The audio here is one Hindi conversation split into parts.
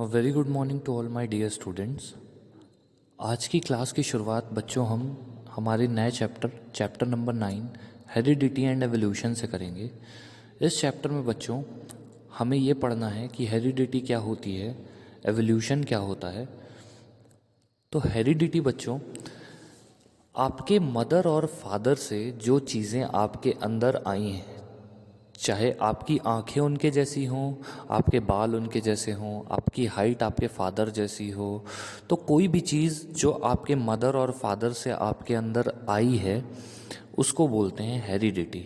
Very good morning to all my dear students. आज की क्लास की शुरुआत बच्चों हम हमारे नए chapter number 9 heredity and evolution से करेंगे। इस चैप्टर में बच्चों हमें ये पढ़ना है कि हेरिडिटी क्या होती है, एवोल्यूशन क्या होता है। तो हेरिडिटी बच्चों आपके मदर और फादर से जो चीज़ें आपके अंदर आई हैं, चाहे आपकी आंखें उनके जैसी हों, आपके बाल उनके जैसे हों, आपकी हाइट आपके फादर जैसी हो, तो कोई भी चीज़ जो आपके मदर और फादर से आपके अंदर आई है उसको बोलते हैं हेरिडिटी।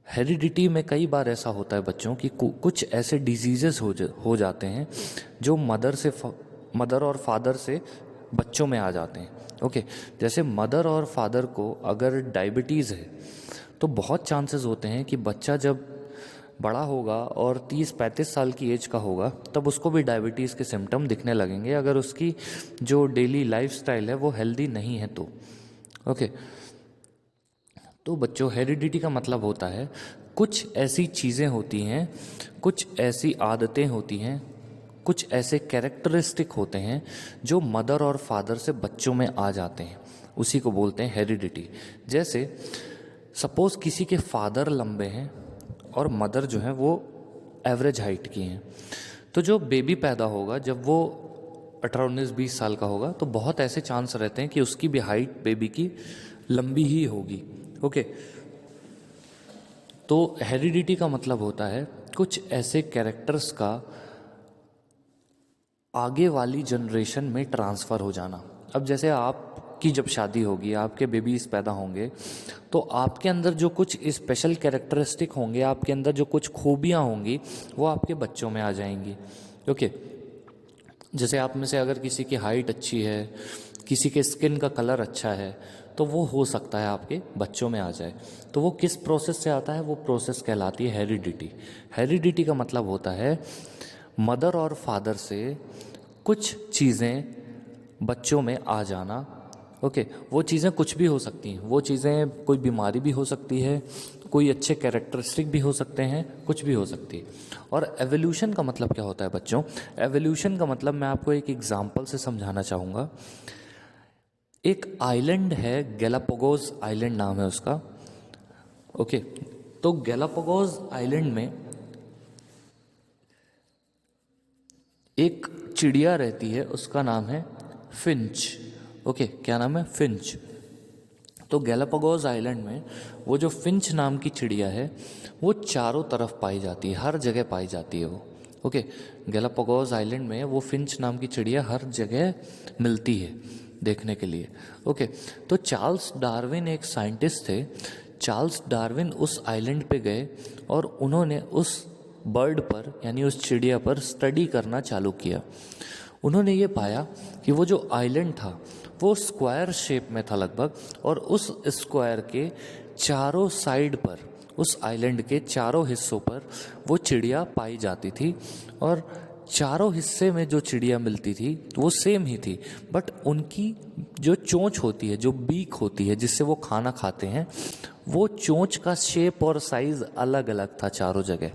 हेरिडिटी में कई बार ऐसा होता है बच्चों कि कुछ ऐसे डिजीज़ेस हो जाते हैं जो मदर और फादर से बच्चों में आ जाते हैं। ओके, जैसे मदर और फादर को अगर डायबिटीज़ है तो बहुत चांसेस होते हैं कि बच्चा जब बड़ा होगा और 30-35 साल की एज का होगा तब उसको भी डायबिटीज़ के सिम्टम दिखने लगेंगे, अगर उसकी जो डेली लाइफस्टाइल है वो हेल्दी नहीं है तो। ओके, तो बच्चों हेरिडिटी का मतलब होता है कुछ ऐसी चीज़ें होती हैं, कुछ ऐसी आदतें होती हैं, कुछ ऐसे कैरेक्टरिस्टिक होते हैं जो मदर और फादर से बच्चों में आ जाते हैं, उसी को बोलते हैं हेरिडिटी। जैसे सपोज़ किसी के फादर लंबे हैं और मदर जो है वो एवरेज हाइट की हैं, तो जो बेबी पैदा होगा जब वो 18-19-20 साल का होगा तो बहुत ऐसे चांस रहते हैं कि उसकी भी हाइट बेबी की लंबी ही होगी। ओके, तो हेरिडिटी का मतलब होता है कुछ ऐसे कैरेक्टर्स का आगे वाली जनरेशन में ट्रांसफ़र हो जाना। अब जैसे आपकी जब शादी होगी, आपके बेबीज़ पैदा होंगे, तो आपके अंदर जो कुछ स्पेशल कैरेक्टरिस्टिक होंगे, आपके अंदर जो कुछ खूबियाँ होंगी वो आपके बच्चों में आ जाएंगी। ओके, जैसे आप में से अगर किसी की हाइट अच्छी है, किसी के स्किन का कलर अच्छा है, तो वो हो सकता है आपके बच्चों में आ जाए। तो वो किस प्रोसेस से आता है, वो प्रोसेस कहलाती है हेरिडिटी। हेरिडिटी का मतलब होता है मदर और फादर से कुछ चीज़ें बच्चों में आ जाना। ओके, वो चीज़ें कुछ भी हो सकती हैं, वो चीज़ें कोई बीमारी भी हो सकती है, कोई अच्छे कैरेक्टरिस्टिक भी हो सकते हैं, कुछ भी हो सकती है। और एवोल्यूशन का मतलब क्या होता है बच्चों? एवोल्यूशन का मतलब मैं आपको एक एग्जांपल से समझाना चाहूँगा। एक आइलैंड है, गैलापागोस आइलैंड नाम है उसका। ओके, तो गैलापागोस आइलैंड में एक चिड़िया रहती है, उसका नाम है फिंच। ओके, क्या नाम है? फिंच। तो गैलापागोस आइलैंड में वो जो फिंच नाम की चिड़िया है वो चारों तरफ पाई जाती है, हर जगह पाई जाती है वो। ओके, गैलापागोस आइलैंड में वो फिंच नाम की चिड़िया हर जगह मिलती है देखने के लिए। ओके, तो चार्ल्स डार्विन एक साइंटिस्ट थे। चार्ल्स डार्विन उस आइलैंड पे गए और उन्होंने उस बर्ड पर यानी उस चिड़िया पर स्टडी करना चालू किया। उन्होंने ये पाया कि वो जो आइलैंड था वो स्क्वायर शेप में था लगभग, और उस स्क्वायर के चारों साइड पर, उस आइलैंड के चारों हिस्सों पर वो चिड़िया पाई जाती थी। और चारों हिस्से में जो चिड़िया मिलती थी वो सेम ही थी, बट उनकी जो चोंच होती है, जो बीक होती है जिससे वो खाना खाते हैं, वो चोंच का शेप और साइज़ अलग अलग था चारों जगह।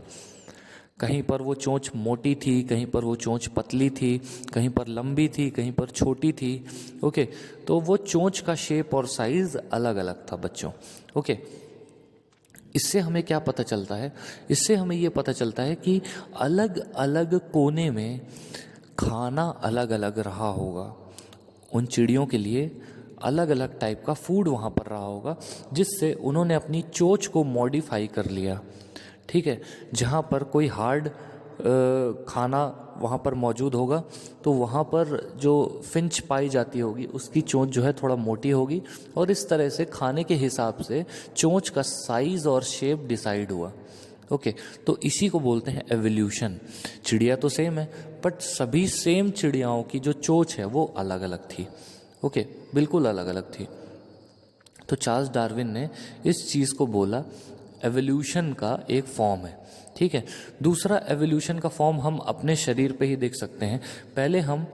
कहीं पर वो चोंच मोटी थी, कहीं पर वो चोंच पतली थी, कहीं पर लंबी थी, कहीं पर छोटी थी। ओके, तो वो चोंच का शेप और साइज़ अलग अलग था बच्चों। ओके, इससे हमें क्या पता चलता है? इससे हमें ये पता चलता है कि अलग अलग कोने में खाना अलग अलग रहा होगा, उन चिड़ियों के लिए अलग अलग टाइप का फूड वहाँ पर रहा होगा, जिससे उन्होंने अपनी चोंच को मॉडिफाई कर लिया। ठीक है, जहाँ पर कोई हार्ड खाना वहाँ पर मौजूद होगा तो वहाँ पर जो फिंच पाई जाती होगी उसकी चोंच जो है थोड़ा मोटी होगी, और इस तरह से खाने के हिसाब से चोंच का साइज़ और शेप डिसाइड हुआ। ओके, तो इसी को बोलते हैं एवोल्यूशन। चिड़िया तो सेम है, बट सभी सेम चिड़ियाओं की जो चोंच है वो अलग अलग थी। ओके, बिल्कुल अलग अलग थी। तो चार्ल्स डार्विन ने इस चीज़ को बोला एवोल्यूशन का एक फॉर्म है। ठीक है, दूसरा एवोल्यूशन का फॉर्म हम अपने शरीर पे ही देख सकते हैं। पहले हम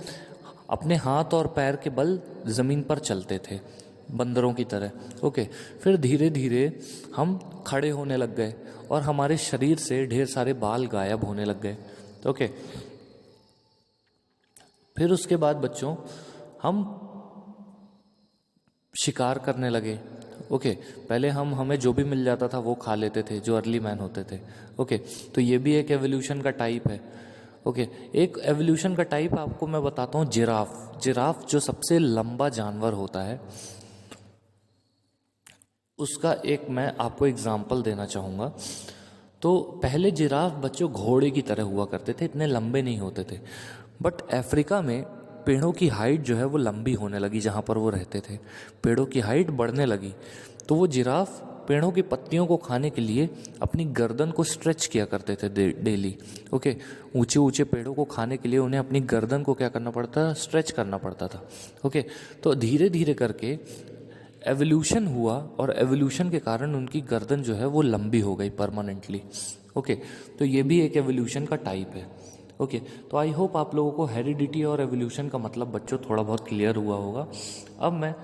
अपने हाथ और पैर के बल ज़मीन पर चलते थे बंदरों की तरह। ओके, फिर धीरे धीरे हम खड़े होने लग गए और हमारे शरीर से ढेर सारे बाल गायब होने लग गए। ओके, फिर उसके बाद बच्चों हम शिकार करने लगे। ओके, पहले हमें जो भी मिल जाता था वो खा लेते थे, जो अर्ली मैन होते थे। ओके, तो ये भी एक एवोल्यूशन का टाइप है। ओके, एक एवोल्यूशन का टाइप आपको मैं बताता हूँ, जिराफ। जिराफ जो सबसे लंबा जानवर होता है, उसका एक मैं आपको एग्जाम्पल देना चाहूँगा। तो पहले जिराफ बच्चों घोड़े की तरह हुआ करते थे, इतने लंबे नहीं होते थे। बट अफ्रीका में पेड़ों की हाइट जो है वो लंबी होने लगी, जहाँ पर वो रहते थे पेड़ों की हाइट बढ़ने लगी। तो वो जिराफ पेड़ों की पत्तियों को खाने के लिए अपनी गर्दन को स्ट्रेच किया करते थे डेली। ओके, ऊंचे ऊंचे पेड़ों को खाने के लिए उन्हें अपनी गर्दन को क्या करना पड़ता था, स्ट्रेच करना पड़ता था। ओके, तो धीरे धीरे करके एवोल्यूशन हुआ और एवोल्यूशन के कारण उनकी गर्दन जो है वो लंबी हो गई परमानेंटली। ओके, तो ये भी एक एवोल्यूशन का टाइप है। ओके, तो आई होप आप लोगों को हेरिडिटी और एवोल्यूशन का मतलब बच्चों थोड़ा बहुत क्लियर हुआ होगा। अब मैं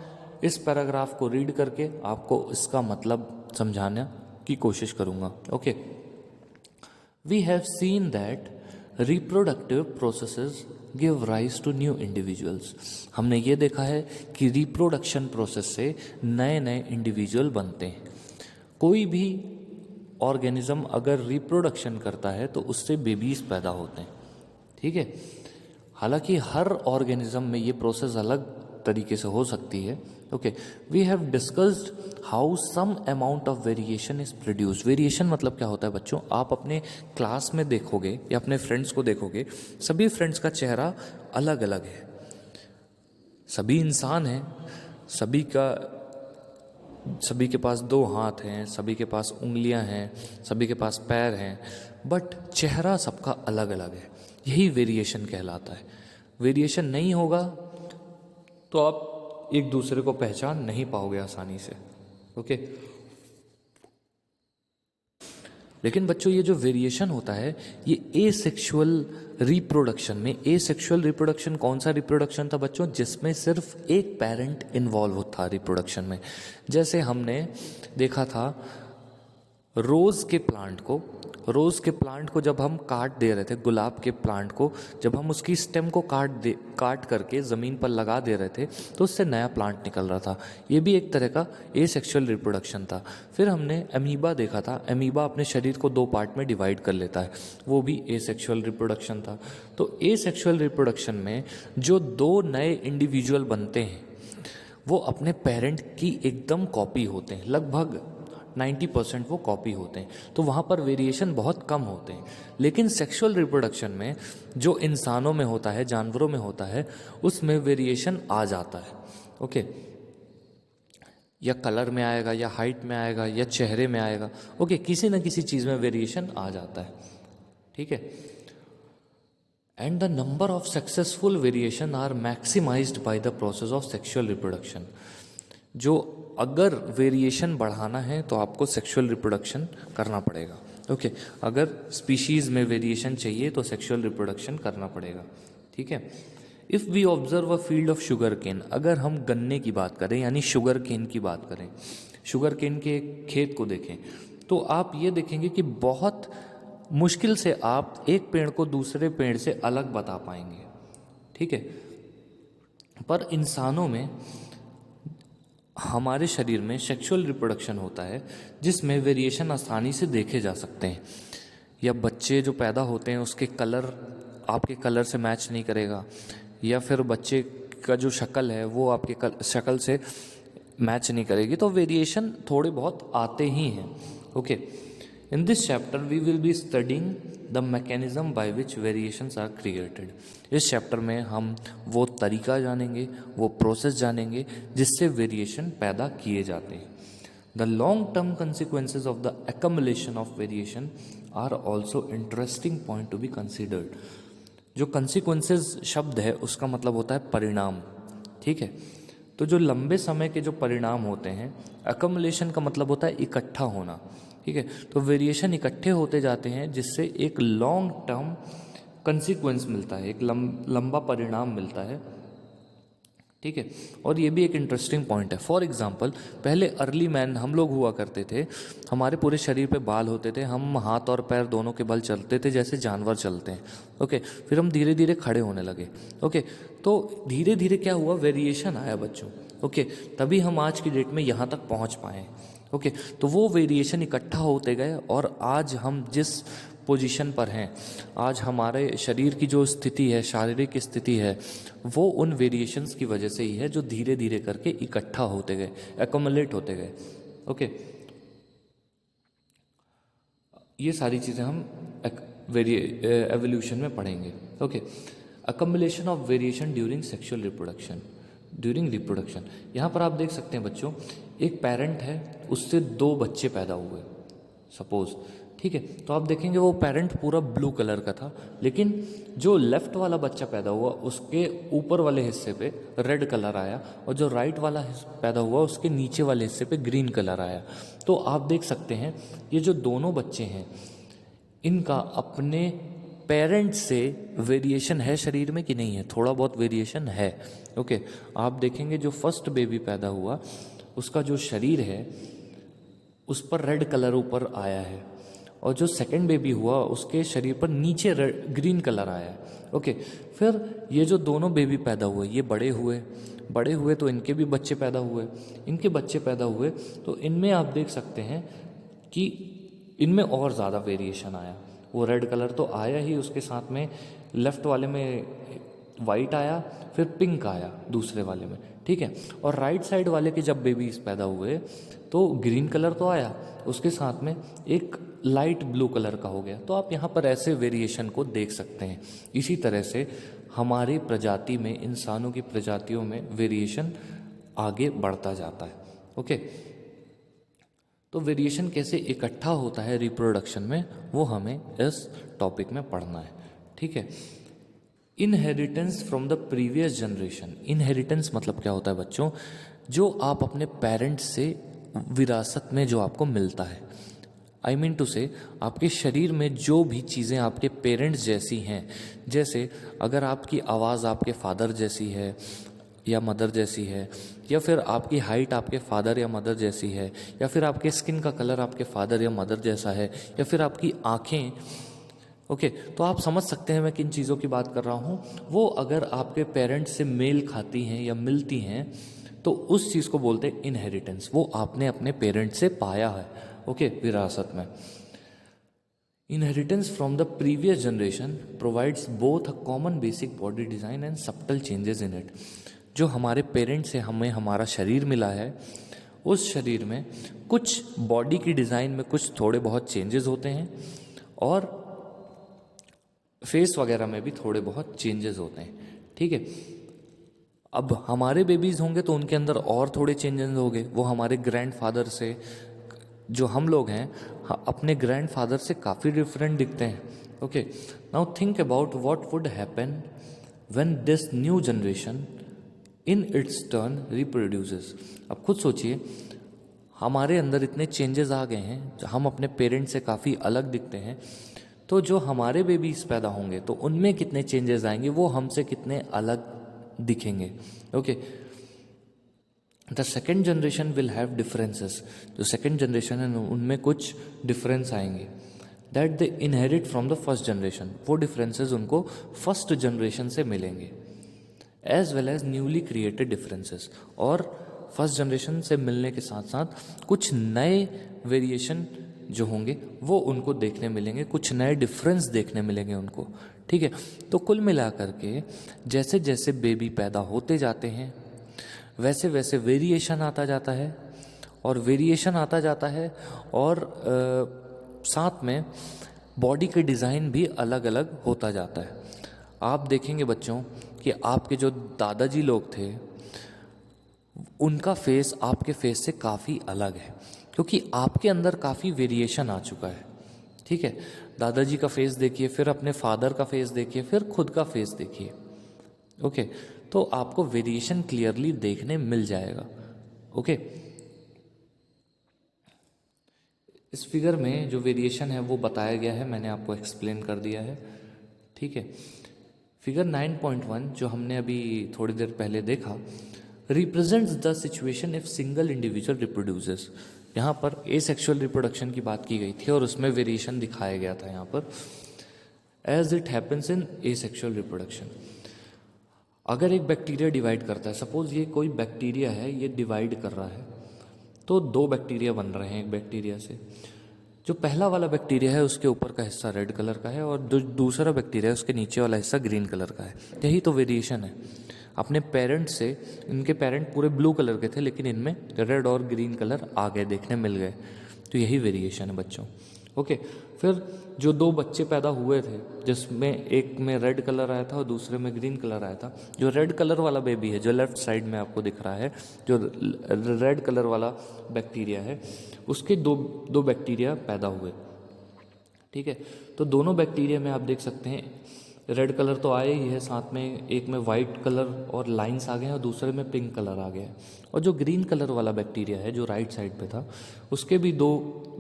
इस पैराग्राफ को रीड करके आपको इसका मतलब समझाने की कोशिश करूँगा। Okay, we have seen that reproductive processes give rise to new individuals. हमने ये देखा है कि रिप्रोडक्शन प्रोसेस से नए नए इंडिविजुअल बनते हैं। कोई भी ऑर्गेनिज्म अगर रिप्रोडक्शन करता है तो उससे बेबीज पैदा होते हैं। ठीक है, हालांकि हर ऑर्गेनिज्म में ये प्रोसेस अलग तरीके से हो सकती है। Okay, we have discussed how some amount of variation is produced. Variation मतलब क्या होता है बच्चों, आप अपने क्लास में देखोगे या अपने फ्रेंड्स को देखोगे, सभी फ्रेंड्स का चेहरा अलग अलग है। सभी इंसान हैं, सभी के पास 2 हाथ हैं, सभी के पास उंगलियां हैं, सभी के पास पैर हैं, बट चेहरा सबका अलग अलग है। यही वेरिएशन कहलाता है। वेरिएशन नहीं होगा तो आप एक दूसरे को पहचान नहीं पाओगे आसानी से। ओके, लेकिन बच्चों ये जो वेरिएशन होता है ये एसेक्सुअल रिप्रोडक्शन में, एसेक्सुअल रिप्रोडक्शन कौन सा रिप्रोडक्शन था बच्चों, जिसमें सिर्फ एक पेरेंट इन्वॉल्व था रिप्रोडक्शन में। जैसे हमने देखा था रोज़ के प्लांट को जब हम काट दे रहे थे, गुलाब के प्लांट को जब हम उसकी स्टेम को काट करके ज़मीन पर लगा दे रहे थे तो उससे नया प्लांट निकल रहा था। ये भी एक तरह का एसेक्सुअल रिप्रोडक्शन था। फिर हमने अमीबा देखा था, अमीबा अपने शरीर को 2 पार्ट में डिवाइड कर लेता है, वो भी एसेक्सुअल रिप्रोडक्शन था। तो एसेक्सुअल रिप्रोडक्शन में जो 2 नए इंडिविजुअल बनते हैं वो अपने पेरेंट की एकदम कॉपी होते हैं, लगभग 90% वो कॉपी होते हैं। तो वहाँ पर वेरिएशन बहुत कम होते हैं। लेकिन सेक्सुअल रिप्रोडक्शन में जो इंसानों में होता है, जानवरों में होता है, उसमें वेरिएशन आ जाता है। ओके, या कलर में आएगा, या हाइट में आएगा, या चेहरे में आएगा। ओके, किसी न किसी चीज़ में वेरिएशन आ जाता है। ठीक है, and the number of successful variation are maximised by the process of sexual reproduction. जो अगर वेरिएशन बढ़ाना है तो आपको सेक्सुअल रिप्रोडक्शन करना पड़ेगा। ओके, अगर स्पीशीज़ में वेरिएशन चाहिए तो सेक्सुअल रिप्रोडक्शन करना पड़ेगा। ठीक है, if we observe a field of sugar cane, अगर हम गन्ने की बात करें यानी शुगर केन की बात करें, शुगर केन के खेत को देखें तो आप ये देखेंगे कि बहुत मुश्किल से आप एक पेड़ को दूसरे पेड़ से अलग बता पाएंगे। ठीक है, पर इंसानों में, हमारे शरीर में सेक्सुअल रिप्रोडक्शन होता है जिसमें वेरिएशन आसानी से देखे जा सकते हैं। या बच्चे जो पैदा होते हैं उसके कलर आपके कलर से मैच नहीं करेगा, या फिर बच्चे का जो शक्ल है वो आपके शक्ल से मैच नहीं करेगी, तो वेरिएशन थोड़े बहुत आते ही हैं। Okay, in this chapter we will be studying the mechanism by which variations are created. इस चैप्टर में हम वो तरीका जानेंगे, वो प्रोसेस जानेंगे जिससे वेरिएशन पैदा किए जाते हैं। The long term consequences of the accumulation of variation are also interesting point to be considered. जो consequences शब्द है उसका मतलब होता है परिणाम। ठीक है, तो जो लंबे समय के जो परिणाम होते हैं, accumulation का मतलब होता है इकट्ठा होना। ठीक है, तो वेरिएशन इकट्ठे होते जाते हैं जिससे एक लॉन्ग टर्म कंसिक्वेंस मिलता है, एक लंबा परिणाम मिलता है। ठीक है। और ये भी एक इंटरेस्टिंग पॉइंट है। फॉर एग्जांपल, पहले अर्ली मैन हम लोग हुआ करते थे, हमारे पूरे शरीर पे बाल होते थे, हम हाथ और पैर दोनों के बल चलते थे जैसे जानवर चलते हैं। ओके, फिर हम धीरे धीरे खड़े होने लगे। ओके, तो धीरे धीरे क्या हुआ, वेरिएशन आया बच्चों। ओके, तभी हम आज की डेट में यहाँ तक पहुँच पाए। ओके, तो वो वेरिएशन इकट्ठा होते गए और आज हम जिस पोजीशन पर हैं, आज हमारे शरीर की जो स्थिति है, शारीरिक स्थिति है, वो उन वेरिएशंस की वजह से ही है, जो धीरे धीरे करके इकट्ठा होते गए, एक्युमुलेट होते गए। ओके, ये सारी चीज़ें हम एवोल्यूशन में पढ़ेंगे। Okay, accumulation of variation during sexual reproduction. During reproduction, यहाँ पर आप देख सकते हैं बच्चों, एक पेरेंट है, उससे 2 बच्चे पैदा हुए सपोज। ठीक है, तो आप देखेंगे वो पेरेंट पूरा ब्लू कलर का था, लेकिन जो लेफ्ट वाला बच्चा पैदा हुआ उसके ऊपर वाले हिस्से पे रेड कलर आया, और जो राइट वाला पैदा हुआ उसके नीचे वाले हिस्से पे ग्रीन कलर आया। तो आप देख सकते हैं ये जो दोनों बच्चे हैं, इनका अपने पेरेंट से वेरिएशन है शरीर में कि नहीं है, थोड़ा बहुत वेरिएशन है। ओके, आप देखेंगे जो फर्स्ट बेबी पैदा हुआ उसका जो शरीर है उस पर रेड कलर ऊपर आया है, और जो सेकंड बेबी हुआ उसके शरीर पर नीचे ग्रीन कलर आया है। ओके, फिर ये जो दोनों बेबी पैदा हुए ये बड़े हुए तो इनके भी बच्चे पैदा हुए, इनके बच्चे पैदा हुए, तो इनमें आप देख सकते हैं कि इनमें और ज़्यादा वेरिएशन आया। वो रेड कलर तो आया ही, उसके साथ में लेफ्ट वाले में वाइट आया, फिर पिंक आया दूसरे वाले में। ठीक है, और राइट साइड वाले के जब बेबीज पैदा हुए तो ग्रीन कलर तो आया, उसके साथ में एक लाइट ब्लू कलर का हो गया। तो आप यहाँ पर ऐसे वेरिएशन को देख सकते हैं। इसी तरह से हमारी प्रजाति में, इंसानों की प्रजातियों में वेरिएशन आगे बढ़ता जाता है। ओके, तो वेरिएशन कैसे इकट्ठा होता है रिप्रोडक्शन में, वो हमें इस टॉपिक में पढ़ना है। ठीक है, inheritance from the previous generation. Inheritance मतलब क्या होता है बच्चों, जो आप अपने पेरेंट्स से विरासत में जो आपको मिलता है। आई मीन टू से, आपके शरीर में जो भी चीज़ें आपके पेरेंट्स जैसी हैं, जैसे अगर आपकी आवाज़ आपके फादर जैसी है या मदर जैसी है, या फिर आपकी हाइट आपके फादर या मदर जैसी है, या फिर आपके स्किन का कलर आपके फादर या मदर जैसा है, या फिर आपकी आँखें। ओके, तो आप समझ सकते हैं मैं किन चीज़ों की बात कर रहा हूँ। वो अगर आपके पेरेंट्स से मेल खाती हैं या मिलती हैं तो उस चीज़ को बोलते हैं इनहेरिटेंस। वो आपने अपने पेरेंट्स से पाया है, ओके, विरासत में। Inheritance from the previous generation provides both a common basic body design and subtle changes in it. जो हमारे पेरेंट्स से हमें हमारा शरीर मिला है, उस शरीर में कुछ बॉडी की डिज़ाइन में कुछ थोड़े बहुत चेंजेस होते हैं, और फेस वगैरह में भी थोड़े बहुत चेंजेस होते हैं। ठीक है, अब हमारे बेबीज़ होंगे तो उनके अंदर और थोड़े चेंजेस होंगे। वो हमारे ग्रैंडफादर से, जो हम लोग हैं, अपने ग्रैंडफादर से काफ़ी डिफरेंट दिखते हैं। Okay, now think about what would happen when this new generation in its turn reproduces. अब खुद सोचिए, हमारे अंदर इतने चेंजेस आ गए हैं, हम अपने पेरेंट्स से काफ़ी अलग दिखते हैं, तो जो हमारे बेबीज पैदा होंगे तो उनमें कितने चेंजेस आएंगे, वो हमसे कितने अलग दिखेंगे। Okay, the second generation will have differences. जो सेकेंड जनरेशन है उनमें कुछ डिफरेंस आएंगे, that they inherit from the first generation. वो डिफरेंसेस उनको फर्स्ट जनरेशन से मिलेंगे, as well as newly created differences. और फर्स्ट जनरेशन से मिलने के साथ साथ कुछ नए वेरिएशन जो होंगे वो उनको देखने मिलेंगे, कुछ नए डिफरेंस देखने मिलेंगे उनको। ठीक है, तो कुल मिलाकर के जैसे जैसे बेबी पैदा होते जाते हैं वैसे वैसे वेरिएशन आता जाता है, और वेरिएशन आता जाता है, और साथ में बॉडी के डिज़ाइन भी अलग अलग होता जाता है। आप देखेंगे बच्चों कि आपके जो दादाजी लोग थे उनका फेस आपके फेस से काफ़ी अलग है, क्योंकि आपके अंदर काफ़ी वेरिएशन आ चुका है। ठीक है, दादाजी का फेस देखिए, फिर अपने फादर का फेस देखिए, फिर खुद का फेस देखिए। ओके, तो आपको वेरिएशन क्लियरली देखने मिल जाएगा। ओके, इस फिगर में जो वेरिएशन है वो बताया गया है, मैंने आपको एक्सप्लेन कर दिया है। ठीक है, फिगर 9.1 जो हमने अभी थोड़ी देर पहले देखा, represents the situation if single individual reproduces. यहाँ पर एसेक्सुअल रिप्रोडक्शन की बात की गई थी और उसमें वेरिएशन दिखाया गया था यहाँ पर, as it happens in asexual reproduction. अगर एक बैक्टीरिया डिवाइड करता है, सपोज ये कोई बैक्टीरिया है, ये डिवाइड कर रहा है, तो दो बैक्टीरिया बन रहे हैं एक बैक्टीरिया से। जो पहला वाला बैक्टीरिया है उसके ऊपर का हिस्सा रेड कलर का है और जो दूसरा बैक्टीरिया है उसके नीचे वाला हिस्सा ग्रीन कलर का है। यही तो वेरिएशन है। अपने पेरेंट से, इनके पेरेंट पूरे ब्लू कलर के थे लेकिन इनमें रेड और ग्रीन कलर आ गए, देखने मिल गए। तो यही वेरिएशन है बच्चों। ओके, फिर जो दो बच्चे पैदा हुए थे जिसमें एक में रेड कलर आया था और दूसरे में ग्रीन कलर आया था, जो रेड कलर वाला बेबी है जो लेफ्ट साइड में आपको दिख रहा है, जो रेड कलर वाला बैक्टीरिया है, उसके दो बैक्टीरिया पैदा हुए। ठीक है, तो दोनों बैक्टीरिया में आप देख सकते हैं रेड कलर तो आया ही है, साथ में एक में वाइट कलर और लाइंस आ गए हैं और दूसरे में पिंक कलर आ गया है। और जो ग्रीन कलर वाला बैक्टीरिया है जो राइट साइड पे था, उसके भी दो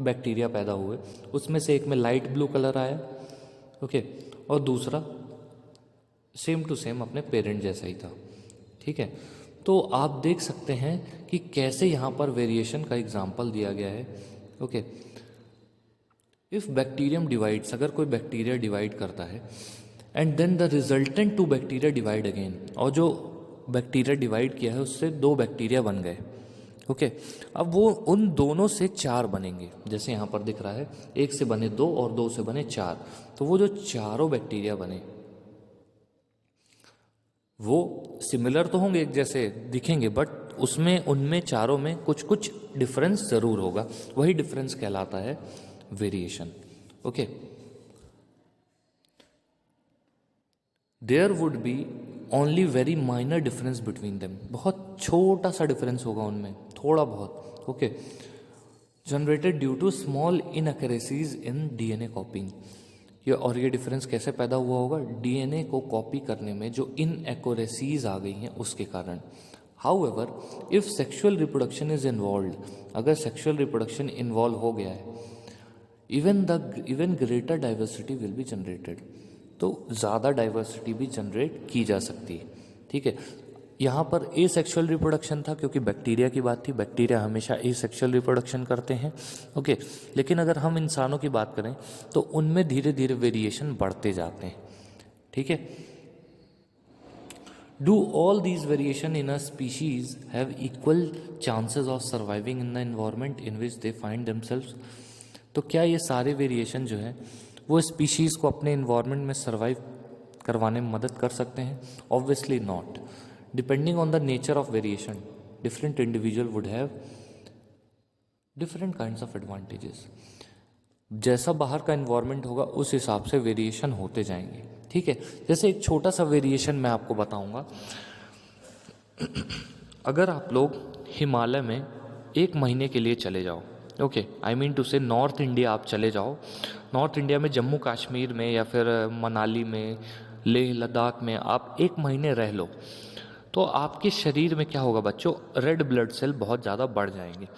बैक्टीरिया पैदा हुए। उसमें से एक में लाइट ब्लू कलर आया, ओके, और दूसरा सेम टू सेम अपने पेरेंट जैसा ही था। ठीक है, तो आप देख सकते हैं कि कैसे यहाँ पर वेरिएशन का एग्जाम्पल दिया गया है। ओके, इफ बैक्टीरियम डिवाइड्स, अगर कोई बैक्टीरिया डिवाइड करता है and then the resultant two bacteria divide again, और जो बैक्टीरिया डिवाइड किया है उससे दो बैक्टीरिया बन गए। ओके, अब वो उन दोनों से चार बनेंगे, जैसे यहाँ पर दिख रहा है, एक से बने दो और दो से बने चार। तो वो जो चारों बैक्टीरिया बने वो सिमिलर तो होंगे, एक जैसे दिखेंगे, बट उसमें उनमें चारों में कुछ कुछ डिफरेंस जरूर होगा। वही डिफरेंस कहलाता है variation. Okay, there would be only very minor difference between them, बहुत छोटा सा डिफरेंस होगा उनमें, थोड़ा बहुत। Okay, generated due to small inaccuracies in DNA copying. और ये डिफरेंस कैसे पैदा हुआ होगा? डीएनए को कॉपी करने में जो इनएक्यूरेसीज आ गई हैं उसके कारण। However, if sexual reproduction is involve, अगर सेक्सुअल रिप्रोडक्शन इन्वॉल्व हो गया है, even greater diversity will be generated, तो ज़्यादा डाइवर्सिटी भी जनरेट की जा सकती है। ठीक है, यहाँ पर एसेक्सुअल रिप्रोडक्शन था क्योंकि बैक्टीरिया की बात थी, बैक्टीरिया हमेशा एसेक्सुअल रिप्रोडक्शन करते हैं। ओके, लेकिन अगर हम इंसानों की बात करें तो उनमें धीरे धीरे वेरिएशन बढ़ते जाते हैं। ठीक है, do all these variation in a species have equal chances of surviving in the environment in which they find themselves? तो क्या ये सारे वेरिएशन जो है वो स्पीशीज को अपने एनवायरनमेंट में सर्वाइव करवाने में मदद कर सकते हैं? Obviously not. Depending on the nature of variation, different individual would have different kinds of advantages. जैसा बाहर का एनवायरनमेंट होगा उस हिसाब से वेरिएशन होते जाएंगे। ठीक है, जैसे एक छोटा सा वेरिएशन मैं आपको बताऊंगा। अगर आप लोग हिमालय में एक महीने के लिए चले जाओ, ओके, आई मीन टू से नॉर्थ इंडिया आप चले जाओ, नॉर्थ इंडिया में जम्मू कश्मीर में या फिर मनाली में, लेह लद्दाख में आप एक महीने रह लो, तो आपके शरीर में क्या होगा बच्चों? रेड ब्लड सेल बहुत ज़्यादा बढ़ जाएंगे।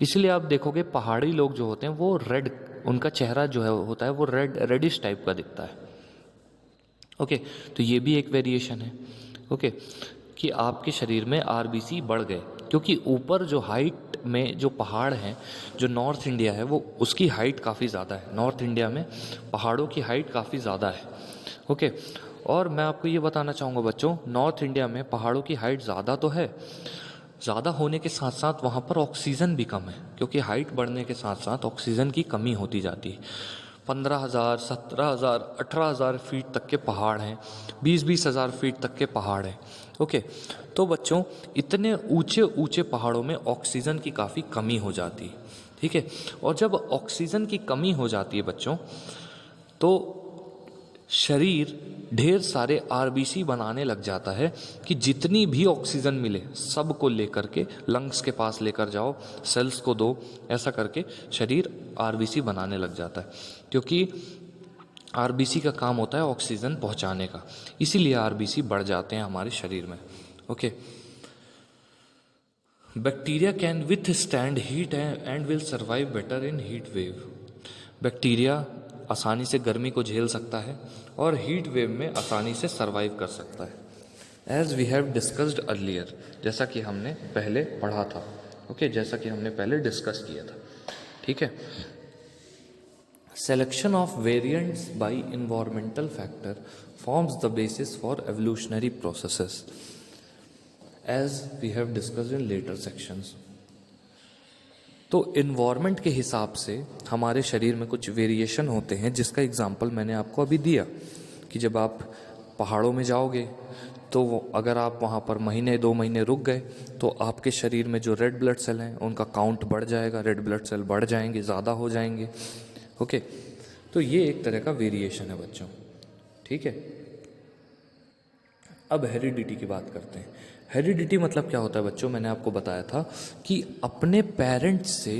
इसलिए आप देखोगे पहाड़ी लोग जो होते हैं वो रेड, उनका चेहरा जो है होता है वो रेडिश टाइप का दिखता है। ओके, तो ये भी एक वेरिएशन है। ओके, कि आपके शरीर में आरबीसी बढ़ गए क्योंकि ऊपर जो हाइट में जो पहाड़ हैं, जो नॉर्थ इंडिया है वो उसकी हाइट काफ़ी ज़्यादा है। नॉर्थ इंडिया में पहाड़ों की हाइट काफ़ी ज़्यादा है। ओके, और मैं आपको ये बताना चाहूँगा बच्चों, नॉर्थ इंडिया में पहाड़ों की हाइट ज़्यादा तो है, ज़्यादा होने के साथ साथ वहाँ पर ऑक्सीजन भी कम है क्योंकि हाइट बढ़ने के साथ साथ ऑक्सीजन की कमी होती जाती है। 15,000, 17,000, 18,000 फीट तक के पहाड़ हैं, 20-20 हज़ार फीट तक के पहाड़ हैं। ओके, तो बच्चों इतने ऊंचे ऊंचे पहाड़ों में ऑक्सीजन की काफ़ी कमी हो जाती है। ठीक है, और जब ऑक्सीजन की कमी हो जाती है बच्चों तो शरीर ढेर सारे आरबीसी बनाने लग जाता है कि जितनी भी ऑक्सीजन मिले सब को लेकर के लंग्स के पास लेकर जाओ, सेल्स को दो, ऐसा करके शरीर आरबीसी बनाने लग जाता है क्योंकि आरबीसी का काम होता है ऑक्सीजन पहुंचाने का, इसीलिए आरबीसी बढ़ जाते हैं हमारे शरीर में। Okay, bacteria can with stand heat and will survive better in heat wave. Bacteria आसानी से गर्मी को झेल सकता है और हीट वेव में आसानी से सर्वाइव कर सकता है। As we have discussed earlier, जैसा कि हमने पहले पढ़ा था, ओके, जैसा कि हमने पहले डिस्कस किया था, ठीक है। Selection of variants by environmental factor forms the basis for evolutionary processes, as we have discussed in later sections. तो इन्वायरमेंट के हिसाब से हमारे शरीर में कुछ वेरिएशन होते हैं, जिसका एग्जांपल मैंने आपको अभी दिया कि जब आप पहाड़ों में जाओगे तो अगर आप वहाँ पर महीने 2 महीने रुक गए तो आपके शरीर में जो रेड ब्लड सेल हैं उनका काउंट बढ़ जाएगा, रेड ब्लड सेल बढ़ जाएंगे, ज़्यादा हो जाएंगे, ओके। तो ये एक तरह का वेरिएशन है बच्चों, ठीक है। अब हेरिडिटी की बात करते हैं। हेरिडिटी मतलब क्या होता है बच्चों, मैंने आपको बताया था कि अपने पेरेंट्स से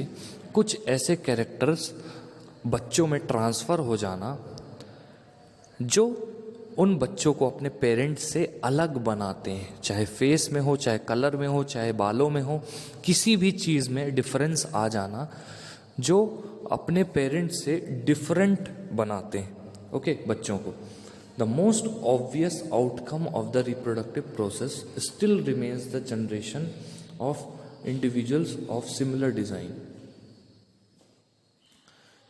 कुछ ऐसे कैरेक्टर्स बच्चों में ट्रांसफ़र हो जाना जो उन बच्चों को अपने पेरेंट्स से अलग बनाते हैं, चाहे फेस में हो, चाहे कलर में हो, चाहे बालों में हो, किसी भी चीज़ में डिफरेंस आ जाना जो अपने पेरेंट्स से डिफरेंट बनाते हैं, ओके, बच्चों को। The most obvious outcome of the reproductive process still remains the generation of individuals of similar design.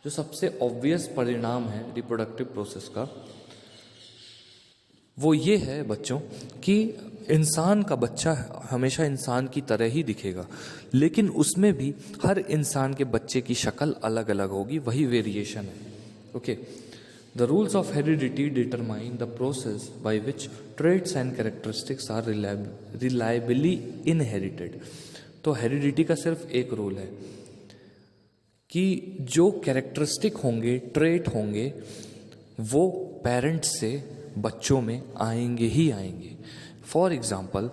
जो सबसे ऑब्वियस परिणाम है रिप्रोडक्टिव प्रोसेस का वो ये है बच्चों कि इंसान का बच्चा हमेशा इंसान की तरह ही दिखेगा, लेकिन उसमें भी हर इंसान के बच्चे की शक्ल अलग अलग होगी, वही वेरिएशन है, okay. The rules of heredity determine the process by which traits and characteristics are reliably inherited. तो हेरिडिटी का सिर्फ एक रूल है कि जो कैरेक्टरिस्टिक होंगे, ट्रेट होंगे, वो पेरेंट्स से बच्चों में आएंगे ही आएंगे। फॉर एग्ज़ाम्पल,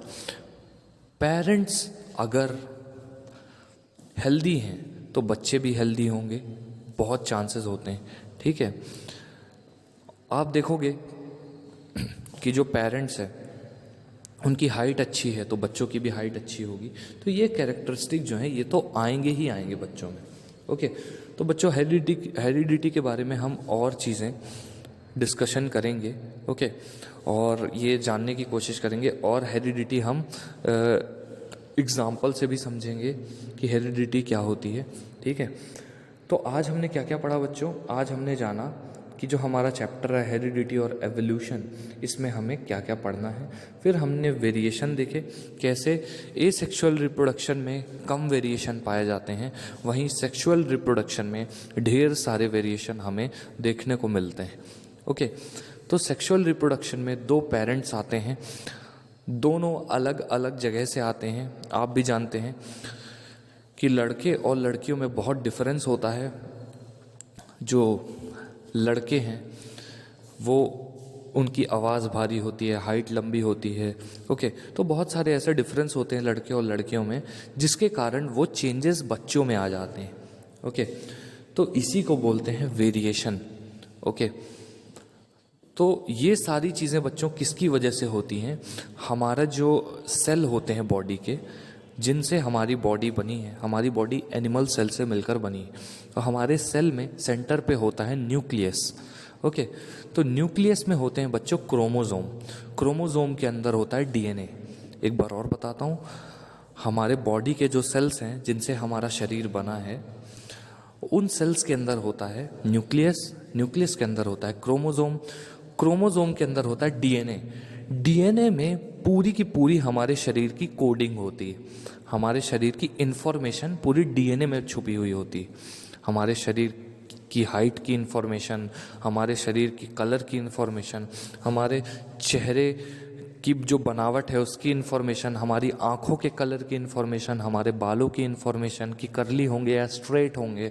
पेरेंट्स अगर हेल्दी हैं तो बच्चे भी हेल्दी होंगे, बहुत चांसेस होते हैं, ठीक है। आप देखोगे कि जो पेरेंट्स हैं उनकी हाइट अच्छी है तो बच्चों की भी हाइट अच्छी होगी, तो ये कैरेक्टरिस्टिक जो हैं ये तो आएंगे ही आएंगे बच्चों में, ओके। तो बच्चों हेरिडिटी के बारे में हम और चीज़ें डिस्कशन करेंगे, ओके, और ये जानने की कोशिश करेंगे, और हेरिडिटी हम एग्जाम्पल से भी समझेंगे कि हेरिडिटी क्या होती है, ठीक है। तो आज हमने क्या क्या पढ़ा बच्चों? आज हमने जाना कि जो हमारा चैप्टर है हेरिडिटी और एवोल्यूशन, इसमें हमें क्या क्या पढ़ना है। फिर हमने वेरिएशन देखे, कैसे एसेक्सुअल रिप्रोडक्शन में कम वेरिएशन पाए जाते हैं, वहीं सेक्सुअल रिप्रोडक्शन में ढेर सारे वेरिएशन हमें देखने को मिलते हैं, ओके। तो सेक्सुअल रिप्रोडक्शन में 2 पेरेंट्स आते हैं, दोनों अलग अलग जगह से आते हैं। आप भी जानते हैं कि लड़के और लड़कियों में बहुत डिफरेंस होता है। जो लड़के हैं वो उनकी आवाज़ भारी होती है, हाइट लंबी होती है, ओके। तो बहुत सारे ऐसे डिफरेंस होते हैं लड़के और लड़कियों में, जिसके कारण वो चेंजेस बच्चों में आ जाते हैं, ओके। तो इसी को बोलते हैं वेरिएशन, ओके। तो ये सारी चीज़ें बच्चों किसकी वजह से होती हैं? हमारा जो सेल होते हैं बॉडी के, जिनसे हमारी बॉडी बनी है, हमारी बॉडी एनिमल सेल से मिलकर बनी है। तो हमारे सेल में सेंटर पे होता है न्यूक्लियस, ओके। तो न्यूक्लियस में होते हैं बच्चों क्रोमोसोम, क्रोमोसोम के अंदर होता है डीएनए। एक बार और बताता हूँ, हमारे बॉडी के जो सेल्स हैं जिनसे हमारा शरीर बना है, उन सेल्स के अंदर होता है न्यूक्लियस, न्यूक्लियस के अंदर होता है क्रोमोसोम, क्रोमोसोम के अंदर होता है डीएनए। डीएनए में पूरी की पूरी हमारे शरीर की कोडिंग होती है, हमारे शरीर की इंफॉर्मेशन पूरी डीएनए में छुपी हुई होती है। हमारे शरीर की हाइट की इंफॉर्मेशन, हमारे शरीर की कलर की इंफॉर्मेशन, हमारे चेहरे की जो बनावट है उसकी इन्फॉर्मेशन, हमारी आँखों के कलर की इन्फॉर्मेशन, हमारे बालों की इन्फॉर्मेशन कि कर्ली होंगे या स्ट्रेट होंगे,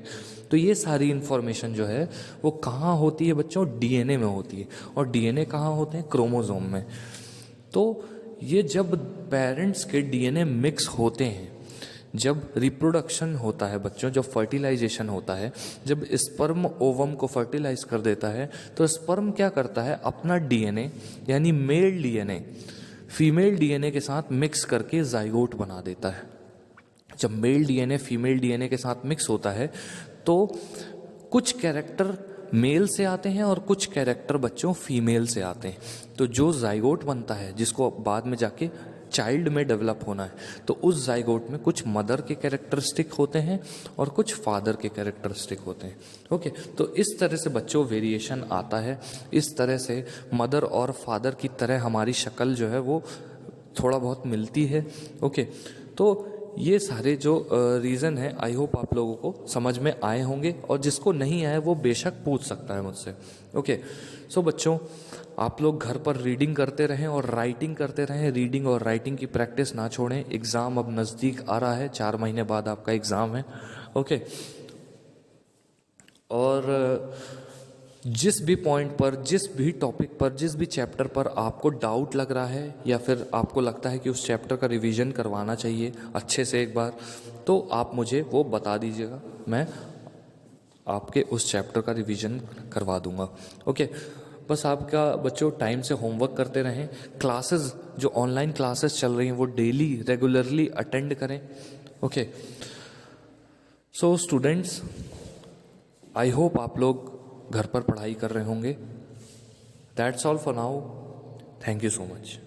तो ये सारी इन्फॉर्मेशन जो है वो कहाँ होती है बच्चों? डीएनए में होती है। और डीएनए कहाँ होते हैं? क्रोमोसोम में। तो ये जब पेरेंट्स के डीएनए मिक्स होते हैं, जब रिप्रोडक्शन होता है बच्चों, जब फर्टिलाइजेशन होता है, जब स्पर्म ओवम को फर्टिलाइज कर देता है, तो स्पर्म क्या करता है? अपना डीएनए यानी मेल डीएनए फीमेल डीएनए के साथ मिक्स करके जाइगोट बना देता है। जब मेल डीएनए फीमेल डीएनए के साथ मिक्स होता है तो कुछ कैरेक्टर मेल से आते हैं और कुछ कैरेक्टर बच्चों फीमेल से आते हैं। तो जो जाइगोट बनता है जिसको बाद में जाके चाइल्ड में डेवलप होना है, तो उस जाइगोट में कुछ मदर के कैरेक्टरिस्टिक होते हैं और कुछ फादर के कैरेक्टरिस्टिक होते हैं। ओके, तो इस तरह से बच्चों वेरिएशन आता है। इस तरह से मदर और फादर की तरह हमारी शक्ल जो है वो थोड़ा बहुत मिलती है। ओके, तो ये सारे जो रीज़न है, आई होप आप लोगों को समझ में आए होंगे, और जिसको नहीं आए वो बेशक पूछ सकता है मुझसे। ओके, सो बच्चों, आप लोग घर पर रीडिंग करते रहें और राइटिंग करते रहें। रीडिंग और राइटिंग की प्रैक्टिस ना छोड़ें। एग्ज़ाम अब नज़दीक आ रहा है, 4 महीने बाद आपका एग्ज़ाम है। ओके, और जिस भी पॉइंट पर, जिस भी टॉपिक पर, जिस भी चैप्टर पर आपको डाउट लग रहा है या फिर आपको लगता है कि उस चैप्टर का रिवीजन करवाना चाहिए अच्छे से एक बार, तो आप मुझे वो बता दीजिएगा, मैं आपके उस चैप्टर का रिवीजन करवा दूंगा। ओके, बस आपका बच्चों टाइम से होमवर्क करते रहें। क्लासेस जो ऑनलाइन क्लासेस चल रही हैं वो डेली रेगुलरली अटेंड करें। Okay, so students, I hope आप लोग घर पर पढ़ाई कर रहे होंगे। That's all for now. Thank you so much.